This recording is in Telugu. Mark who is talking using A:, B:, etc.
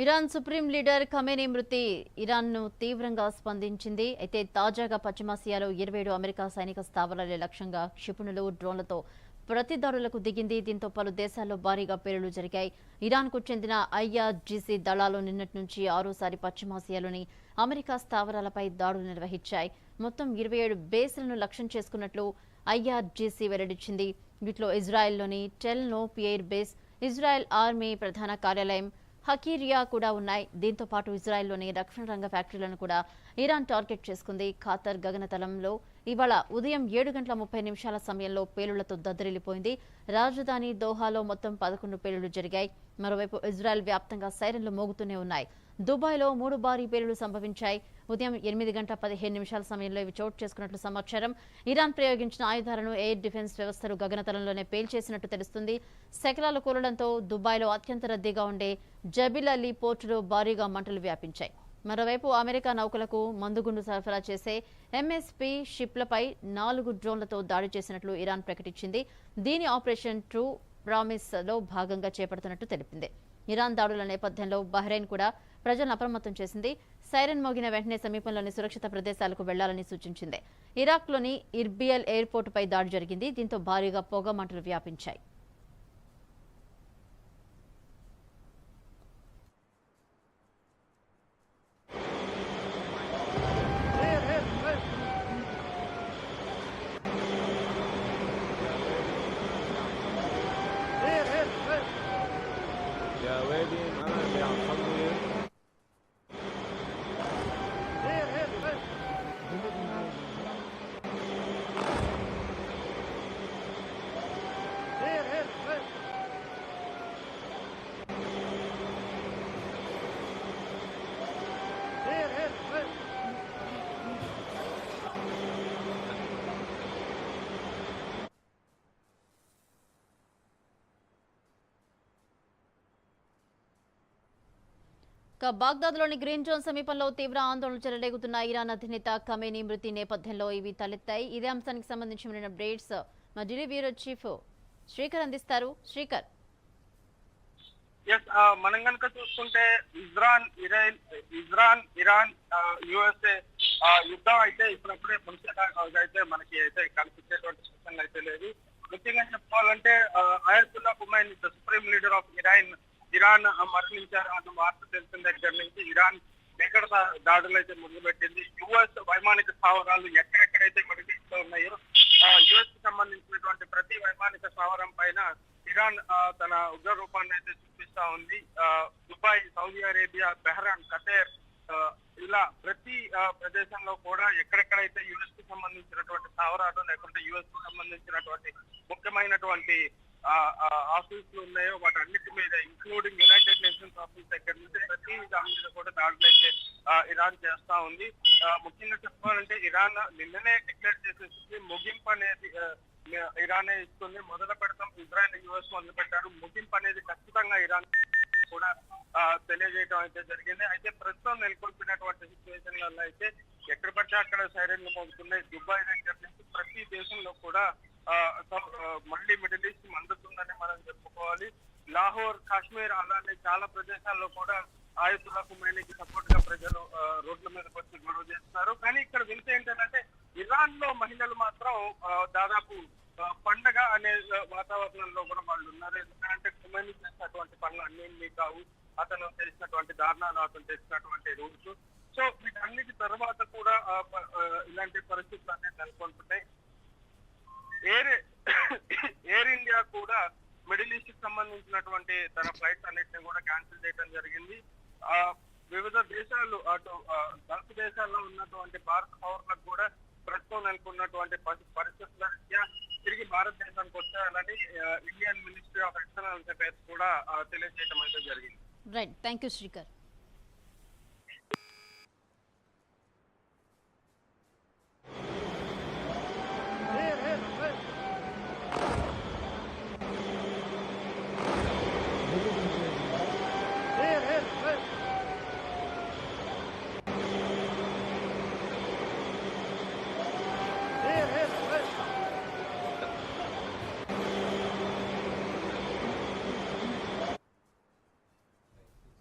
A: ఇరాన్ సుప్రీం లీడర్ ఖమేనీ మృతి ఇరాన్ను తీవ్రంగా స్పందించింది. అయితే తాజాగా పశ్చిమాసియాలో 27 అమెరికా సైనిక స్థావరాలే లక్ష్యంగా క్షిపణులు, డ్రోన్లతో ప్రతిదాడులకు దిగింది. దీంతో పలు దేశాల్లో భారీగా పేలుళ్లు జరిగాయి. ఇరాన్కు చెందిన ఐఆర్జీసీ దళాలు నిన్నటి నుంచి ఆరోసారి పశ్చిమాసియాలోని అమెరికా స్థావరాలపై దాడులు నిర్వహించాయి. మొత్తం 27 బేస్లను లక్ష్యం చేసుకున్నట్లు ఐఆర్జీసీ వెల్లడించింది. వీటిలో ఇజ్రాయెల్లోని Tel Nof air base, Israel army ప్రధాన కార్యాలయం హకీరియా కూడా ఉన్నాయి. దీంతో పాటు ఇజ్రాయెల్లోని రక్షణ రంగ ఫ్యాక్టరీలను కూడా ఇరాన్ టార్గెట్ చేసుకుంది. ఖాతర్ గగనతలంలో ఇవాళ ఉదయం 7:30 సమయంలో పేలుళ్లతో దద్దరిల్లిపోయింది. రాజధాని దోహాలో మొత్తం 11 పేలుళ్లు జరిగాయి. మరోవైపు ఇజ్రాయెల్ వ్యాప్తంగా సైరన్లు మోగుతూనే ఉన్నాయి. దుబాయ్లో 3 భారీ పేలుళ్లు సంభవించాయి. ఉదయం 8:15 సమయంలో ఇవి చోటు చేసుకున్నట్లు సమాచారం. ఇరాన్ ప్రయోగించిన ఆయుధాలను ఎయిర్ డిఫెన్స్ వ్యవస్థలు గగనతలంలోనే పేల్చేసినట్టు తెలుస్తుంది. శకలాలు కూలడంతో దుబాయ్లో అత్యంత రద్దీగా ఉండే జబిల్ అలీ పోర్టులో భారీగా మంటలు వ్యాపించాయి. మరోవైపు అమెరికా నౌకలకు మందుగుండు సరఫరా చేసే ఎంఎస్పీ షిప్లపై 4 డ్రోన్లతో దాడి చేసినట్లు ఇరాన్ ప్రకటించింది. దీని ఆపరేషన్ ట్రూ ప్రామిస్ లో భాగంగా చేపడుతున్నట్టు తెలిపింది. ఇరాన్ దాడుల నేపథ్యంలో బహ్రెయిన్ కూడా ప్రజలను అప్రమత్తం చేసింది. సైరన్ మోగిన వెంటనే సమీపంలోని సురక్షిత ప్రదేశాలకు వెళ్లాలని సూచించింది. ఇరాక్లోని ఇర్బియల్ ఎయిర్పోర్టుపై దాడి జరిగింది. దీంతో భారీగా పొగ మంటలు వ్యాపించాయి.
B: يا ويلي انا اللي عم صلي.
A: బాగ్దాద్లోని గ్రీన్ జోన్ సమీపంలో తీవ్ర ఆందోళనలు చెలరేగుతున్న ఇరాన్ అధినేత ఖమేనీ మృతి నేపథ్యంలో ఇవి తలెత్తాయి. ఇదే అంశానికి సంబంధించిన అప్డేట్స్ మా ఢిల్లీ బ్యూరో చీఫ్ శ్రీకర్ అందిస్తారు. శ్రీకర్,
C: మనం కనుక చూసుకుంటే ఇరాన్ యుఎస్ఏ యుద్ధం అయితే ఇప్పుడప్పుడే అయితే మనకి అయితే కనిపించేటువంటి సూచనలు అయితే లేదు. ముఖ్యంగా చెప్పుకోవాలంటే Ayatollah Khomeini supreme leader of Iran మరణించారు అన్న వార్త తెలిసిన దగ్గర నుంచి ఇరాన్ ఎక్కడ దాడులు అయితే మొదలుపెట్టింది. యుఎస్ వైమానిక స్థావరాలు ఎక్కడెక్కడైతే మడిగిస్తూ ఉన్నాయో యుఎస్ కి సంబంధించినటువంటి ప్రతి వైమానిక స్థావరం పైన ఇరాన్ తన ఉగ్ర రూపాన్ని అయితే చూపిస్తా ఉంది. దుబాయ్, సౌదీ అరేబియా, బెహ్రాన్, ఖతర్ ఇలా ప్రతి ప్రదేశంలో కూడా ఎక్కడెక్కడైతే యుఎస్ కి సంబంధించినటువంటి స్థావరాలు లేకుంటే యుఎస్ కి సంబంధించినటువంటి ముఖ్యమైనటువంటి ఆఫీసులు ఉన్నాయో వాటన్నిటి మీద ఇంక్లూడింగ్ యునైటెడ్ నేషన్స్ ఆఫీస్ దగ్గర నుంచి ప్రతి దాని మీద కూడా దాడులు అయితే ఇరాన్ చేస్తా ఉంది. ముఖ్యంగా చెప్పాలంటే ఇరాన్ నిన్ననే డిక్లేర్ చేసేసి ముగింపు అనేది ఇరానే ఇస్తుంది. మొదలు పెడతాం ఇజ్రాయెల్, యుఎస్ మొదలు పెట్టారు. ముగింపు అనేది ఖచ్చితంగా ఇరాన్ కూడా తెలియజేయడం అయితే జరిగింది. అయితే ప్రస్తుతం నెలకొల్పినటువంటి సిచ్యువేషన్లలో అయితే ఎక్కడ పడితే అక్కడ సైరన్లు మోగుతున్నాయి. దుబాయ్ దగ్గర నుంచి ప్రతి దేశంలో కూడా మళ్ళీ మిడిల్ ఈస్ట్ అందుతుందని మనం చెప్పుకోవాలి. లాహోర్, కాశ్మీర్ అలానే చాలా ప్రదేశాల్లో కూడా ఆయతుల్లా ఖుమైనీకి సపోర్ట్ గా ప్రజలు రోడ్ల మీదకి వచ్చి గొడవ చేస్తున్నారు. కానీ ఇక్కడ వింత ఏంటంటే ఇరాన్ లో మహిళలు మాత్రం దాదాపు పండగ అనే వాతావరణంలో కూడా వాళ్ళు ఉన్నారు. ఎందుకంటే ఖుమైనీ చేసినటువంటి పనులు అన్ని కావు, అతను చేసినటువంటి దారుణాలు, అతను చేసినటువంటి రూల్స్. సో వీటన్నిటి తర్వాత కూడా ఇలాంటి పరిస్థితులు అనేది నెలకొంటున్నాయి. ఎయిర్ ఇండియా కూడా మిడిల్ ఈస్ట్ కి సంబంధించినటువంటి తన ఫ్లైట్స్ అన్నిటిని కూడా క్యాన్సిల్ చేయడం జరిగింది. వివిధ దేశాలు అటు గల్ఫ్ దేశాల్లో ఉన్నటువంటి భారత పౌరులకు కూడా ప్రస్తుతం నెలకొన్నటువంటి పరిస్థితుల రీత్యా తిరిగి భారతదేశానికి వచ్చేయాలని Indian ministry of external affairs కూడా తెలియజేయడం అయితే జరిగింది.
A: Right, thank you Srikar.